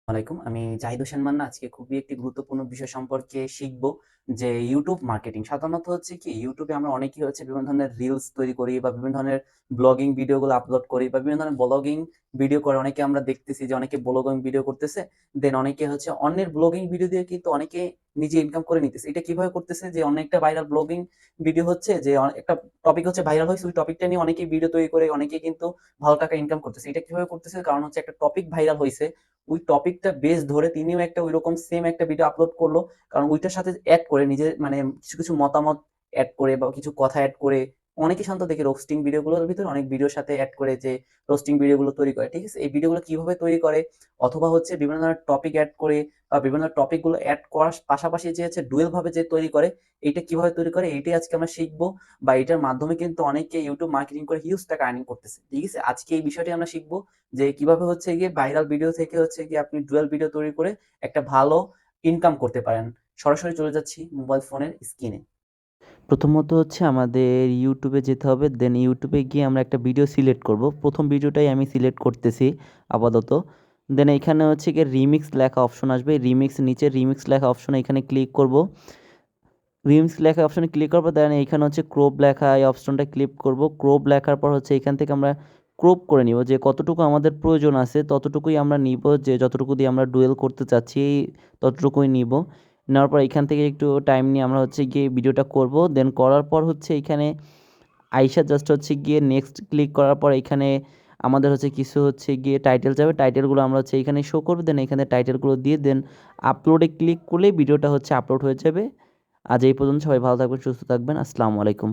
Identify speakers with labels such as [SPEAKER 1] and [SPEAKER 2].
[SPEAKER 1] আলাইকুম। আমি জাহিদ হোসেন মান্না। আজকে খুবই একটি গুরুত্বপূর্ণ বিষয় সম্পর্কে শিখব যে YouTube মার্কেটিং। সাধারণত হচ্ছে কি YouTube এ আমরা অনেকেই হচ্ছে বিভিন্ন ধরনের রিলস তৈরি করি বা বিভিন্ন ধরনের ব্লগিং ভিডিওগুলো আপলোড করি বা বিভিন্ন ধরনের ব্লগিং ভিডিও করে অনেকে আমরা দেখতেছি যে অনেকে ব্লগিং ভিডিও করতেছে। দেন অনেকে হচ্ছে অন্যের ব্লগিং ভিডিও দিয়ে কিন্তু অনেকে নিজে ইনকাম করে নিতেছে। এটা কিভাবে করতেছে যে অনেকটা ভাইরাল ব্লগিং ভিডিও হচ্ছে যে একটা টপিক হচ্ছে ভাইরাল হইছে ওই টপিকটা নিয়ে অনেকেই ভিডিও তৈরি করে অনেকেই কিন্তু ভালো টাকা ইনকাম করতেছে। এটা কিভাবে করতেছে? কারণ হচ্ছে একটা টপিক ভাইরাল হইছে ওই টপিকটা বেস ধরে তিনিও একটা ওইরকম সেম একটা ভিডিও আপলোড করলো কারণ ওইটার সাথে অ্যাড করে নিজের মানে কিছু কিছু মতামত অ্যাড করে বা কিছু কথা অ্যাড করে অনেকেই সাধারণত দেখি রোস্টিং ভিডিওগুলোর ভিতরে অনেক ভিডিওর সাথে অ্যাড করে যে রোস্টিং ভিডিওগুলো তৈরি করে ঠিক আছে এই ভিডিওগুলো কিভাবে তৈরি করে অথবা হচ্ছে বিভিন্ন ধরনের টপিক অ্যাড করে বা বিভিন্ন টপিকগুলো অ্যাড করার পাশাপাশি যে হচ্ছে ডুয়েল ভাবে যে তৈরি করে এইটা কিভাবে তৈরি করে এইটাই আজকে আমরা শিখবো বা এটার মাধ্যমে কিন্তু অনেকে ইউটিউব মার্কেটিং করে হিউজ টাকা আর্নিং করতেছে ঠিক আছে আজকে এই বিষয়টি আমরা শিখবো যে কিভাবে হচ্ছে গিয়ে ভাইরাল ভিডিও থেকে হচ্ছে গিয়ে আপনি ডুয়াল ভিডিও তৈরি করে একটা ভালো ইনকাম করতে পারেন। সরাসরি চলে যাচ্ছি মোবাইল ফোনের স্ক্রিনে।
[SPEAKER 2] প্রথমত হচ্ছে আমাদের ইউটিউবে যেতে হবে, দেন ইউটিউবে গিয়ে আমরা একটা ভিডিও সিলেক্ট করব। প্রথম ভিডিওটাই আমি সিলেক্ট করতেছি আপাতত। দেন এখানে হচ্ছে গিয়ে রিমিক্স লেখা অপশন আসবে, রিমিক্স নিচে রিমিক্স লেখা অপশন এখানে ক্লিক করব। রিমিক্স লেখা অপশনে ক্লিক করবো, দেন এখানে হচ্ছে ক্রপ লেখা এই অপশনটা ক্লিক করব। ক্রপ লেখার পর হচ্ছে এখান থেকে আমরা ক্রপ করে নিব, যে কতটুকু আমাদের প্রয়োজন আছে ততটুকুই আমরা নিব, যে যতটুকু দিয়ে আমরা ডুয়েল করতে চাচ্ছি ততটুকুই নিব। নেওয়ার পর এখান থেকে একটু টাইম নিয়ে আমরা হচ্ছে গিয়ে ভিডিওটা করব। দেন করার পর হচ্ছে এখানে আইসা জাস্ট হচ্ছে গিয়ে নেক্সট ক্লিক করার পর এখানে আমাদের হচ্ছে কিছু হচ্ছে গিয়ে টাইটেল যাবে, টাইটেলগুলো আমরা হচ্ছে এখানে শো করবে। দেন এখানে টাইটেলগুলো দিয়ে দেন আপলোডে ক্লিক করলে ভিডিওটা হচ্ছে আপলোড হয়ে যাবে। আজ এই পর্যন্ত, সবাই ভালো থাকবেন, সুস্থ থাকবেন। আসসালামু আলাইকুম।